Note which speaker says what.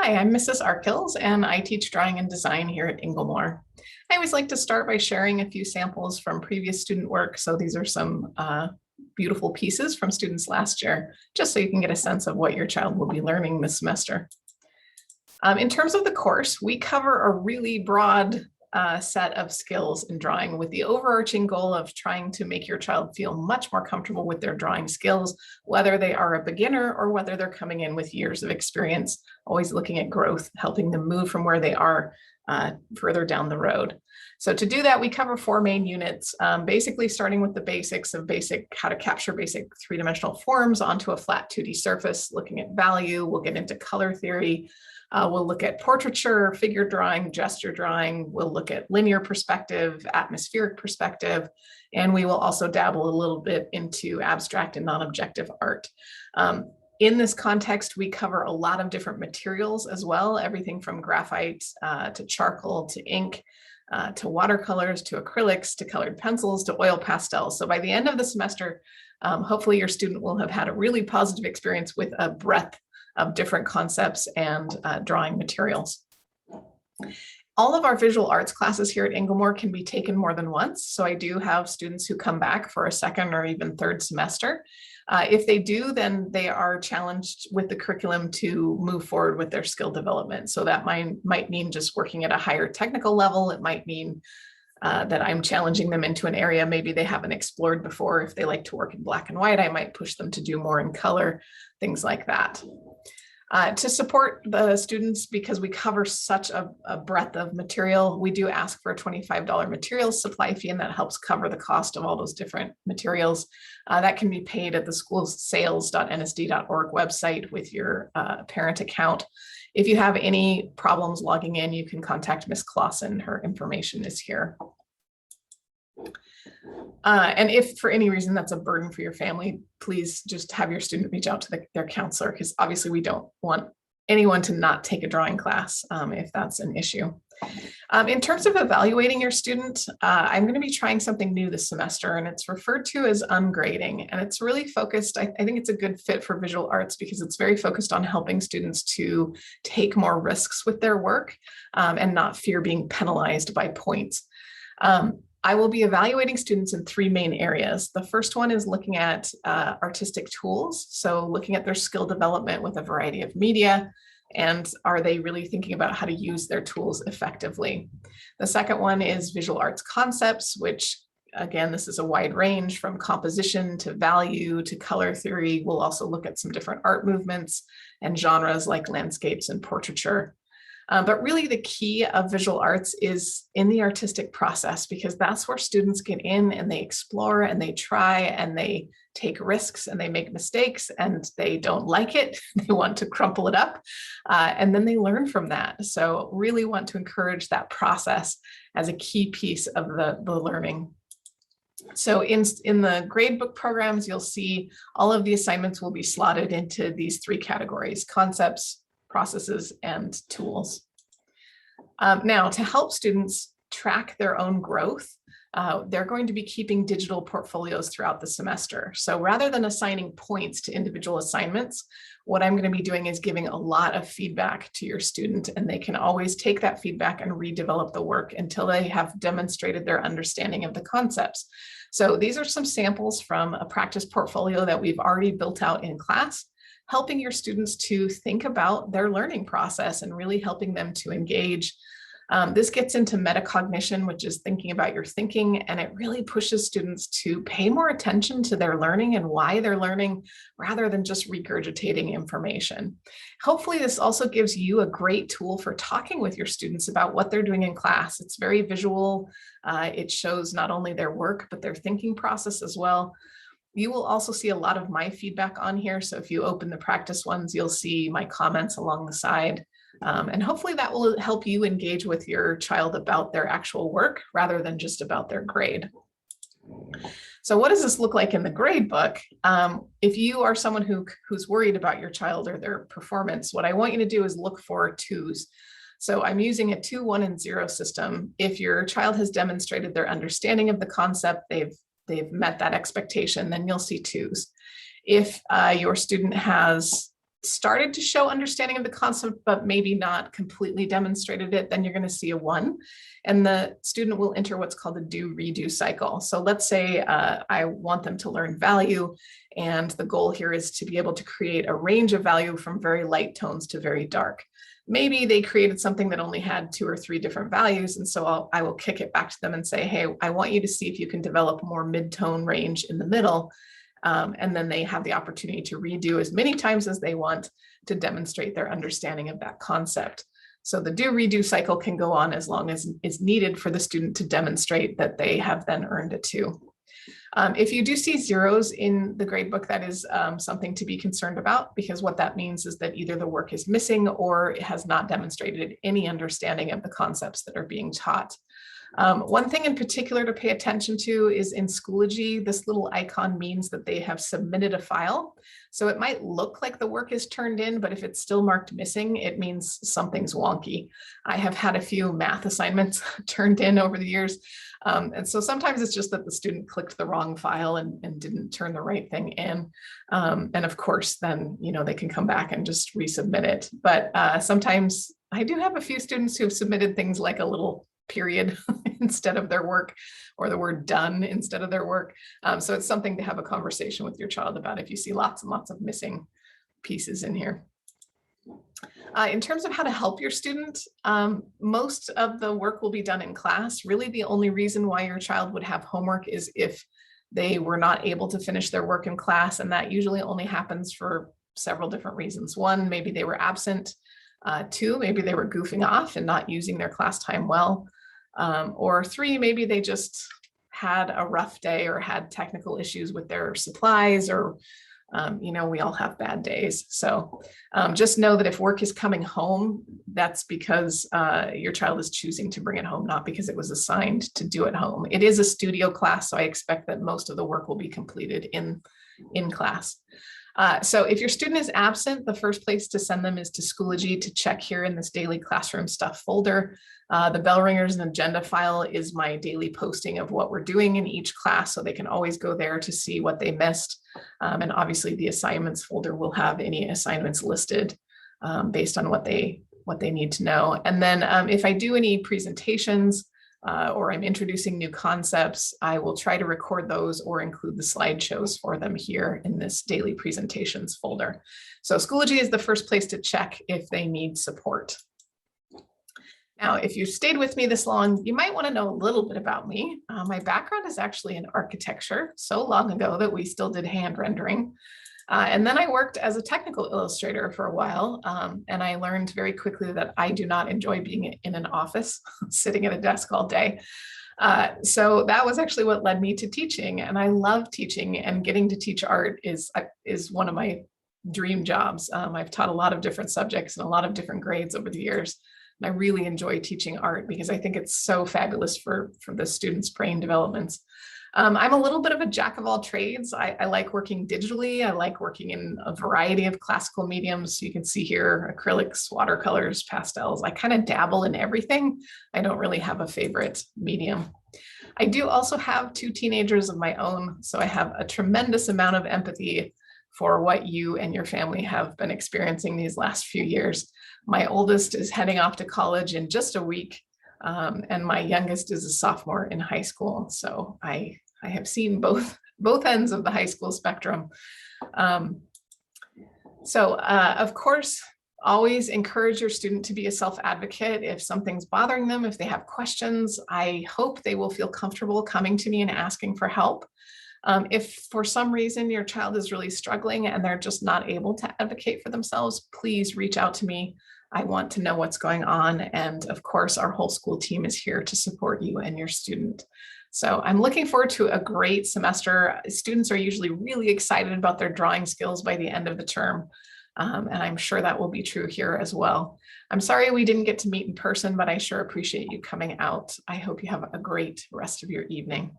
Speaker 1: Hi, I'm Mrs. Arkills, and I teach drawing and design here at Inglemoor. I always like to start by sharing a few samples from previous student work. So these are some beautiful pieces from students last year, just so you can get a sense of what your child will be learning this semester. In terms of the course, we cover a really broad set of skills in drawing with the overarching goal of trying to make your child feel much more comfortable with their drawing skills, whether they are a beginner or whether they're coming in with years of experience, always looking at growth, helping them move from where they are further down the road. So to do that, we cover 4 main units, basically starting with the basics of how to capture basic 3-dimensional forms onto a flat 2D surface, looking at value. We'll get into color theory. We'll look at portraiture, figure drawing, gesture drawing. We'll look at linear perspective, atmospheric perspective, and we will also dabble a little bit into abstract and non-objective art. In this context, we cover a lot of different materials as well, everything from graphite to charcoal to ink, to watercolors, to acrylics, to colored pencils, to oil pastels. So by the end of the semester, hopefully your student will have had a really positive experience with a breadth of different concepts and drawing materials. All of our visual arts classes here at Inglemoor can be taken more than once. So I do have students who come back for a second or even third semester. If they do, then they are challenged with the curriculum to move forward with their skill development. So that might mean just working at a higher technical level. It might mean that I'm challenging them into an area maybe they haven't explored before. If they like to work in black and white, I might push them to do more in color, things like that. To support the students, because we cover such a breadth of material, we do ask for a $25 materials supply fee, and that helps cover the cost of all those different materials. That can be paid at the school's sales.nsd.org website with your parent account. If you have any problems logging in, you can contact Ms. Clausen. Her information is here. And if for any reason that's a burden for your family, please just have your student reach out to their counselor, because obviously we don't want anyone to not take a drawing class if that's an issue. In terms of evaluating your student, I'm going to be trying something new this semester, and it's referred to as ungrading. And it's really focused, I think it's a good fit for visual arts because it's very focused on helping students to take more risks with their work and not fear being penalized by points. I will be evaluating students in 3 main areas. The first one is looking at artistic tools. So looking at their skill development with a variety of media, and are they really thinking about how to use their tools effectively? The second one is visual arts concepts, which again, this is a wide range from composition to value to color theory. We'll also look at some different art movements and genres like landscapes and portraiture. But really the key of visual arts is in the artistic process, because that's where students get in and they explore and they try and they take risks and they make mistakes and they don't like it. They want to crumple it up and then they learn from that. So really want to encourage that process as a key piece of the learning. So in the gradebook programs, you'll see all of the assignments will be slotted into these 3 categories: concepts, processes, and tools. Now, to help students track their own growth, they're going to be keeping digital portfolios throughout the semester. So rather than assigning points to individual assignments, what I'm going to be doing is giving a lot of feedback to your student, and they can always take that feedback and redevelop the work until they have demonstrated their understanding of the concepts. So these are some samples from a practice portfolio that we've already built out in class, helping your students to think about their learning process and really helping them to engage. This gets into metacognition, which is thinking about your thinking, and it really pushes students to pay more attention to their learning and why they're learning rather than just regurgitating information. Hopefully, this also gives you a great tool for talking with your students about what they're doing in class. It's very visual. It shows not only their work, but their thinking process as well. You will also see a lot of my feedback on here. So if you open the practice ones, you'll see my comments along the side. And hopefully that will help you engage with your child about their actual work rather than just about their grade. So what does this look like in the grade book? If you are someone who's worried about your child or their performance, what I want you to do is look for 2s. So I'm using a 2, 1, and 0 system. If your child has demonstrated their understanding of the concept, they've met that expectation, then you'll see 2s. If your student has started to show understanding of the concept, but maybe not completely demonstrated it, then you're going to see a 1. And the student will enter what's called a do-redo cycle. So let's say I want them to learn value, and the goal here is to be able to create a range of value from very light tones to very dark. Maybe they created something that only had 2 or 3 different values. And so I will kick it back to them and say, hey, I want you to see if you can develop more mid-tone range in the middle. And then they have the opportunity to redo as many times as they want to demonstrate their understanding of that concept. So the do-redo cycle can go on as long as is needed for the student to demonstrate that they have then earned a 2. If you do see zeros in the gradebook, that is something to be concerned about, because what that means is that either the work is missing or it has not demonstrated any understanding of the concepts that are being taught. One thing in particular to pay attention to is in Schoology, this little icon means that they have submitted a file. So it might look like the work is turned in, but if it's still marked missing, it means something's wonky. I have had a few math assignments turned in over the years. And so sometimes it's just that the student clicked the wrong file and didn't turn the right thing in. And of course, then, they can come back and just resubmit it. But sometimes I do have a few students who have submitted things like a little period instead of their work, or the word done instead of their work. So it's something to have a conversation with your child about if you see lots and lots of missing pieces in here. In terms of how to help your student, most of the work will be done in class. Really, the only reason why your child would have homework is if they were not able to finish their work in class, and that usually only happens for several different reasons. 1, maybe they were absent. 2, maybe they were goofing off and not using their class time well. Or 3, maybe they just had a rough day or had technical issues with their supplies, or, we all have bad days. So just know that if work is coming home, that's because your child is choosing to bring it home, not because it was assigned to do at home. It is a studio class, so I expect that most of the work will be completed in class. So if your student is absent, the first place to send them is to Schoology to check here in this daily classroom stuff folder. The bell ringers and agenda file is my daily posting of what we're doing in each class, so they can always go there to see what they missed. And obviously the assignments folder will have any assignments listed based on what they need to know. And then if I do any presentations, or I'm introducing new concepts, I will try to record those or include the slideshows for them here in this daily presentations folder. So Schoology is the first place to check if they need support. Now, if you stayed with me this long, you might want to know a little bit about me. My background is actually in architecture, so long ago that we still did hand rendering. And then I worked as a technical illustrator for a while, and I learned very quickly that I do not enjoy being in an office, sitting at a desk all day. So that was actually what led me to teaching, and I love teaching, and getting to teach art is one of my dream jobs. I've taught a lot of different subjects and a lot of different grades over the years, and I really enjoy teaching art because I think it's so fabulous for the students' brain developments. I'm a little bit of a jack of all trades. I like working digitally. I like working in a variety of classical mediums. You can see here, acrylics, watercolors, pastels. I kind of dabble in everything. I don't really have a favorite medium. I do also have 2 teenagers of my own, so I have a tremendous amount of empathy for what you and your family have been experiencing these last few years. My oldest is heading off to college in just a week. And my youngest is a sophomore in high school. So I have seen both ends of the high school spectrum. Of course, always encourage your student to be a self-advocate. If something's bothering them, if they have questions, I hope they will feel comfortable coming to me and asking for help. If for some reason your child is really struggling and they're just not able to advocate for themselves, please reach out to me. I want to know what's going on. And of course, our whole school team is here to support you and your student. So I'm looking forward to a great semester. Students are usually really excited about their drawing skills by the end of the term. And I'm sure that will be true here as well. I'm sorry we didn't get to meet in person, but I sure appreciate you coming out. I hope you have a great rest of your evening.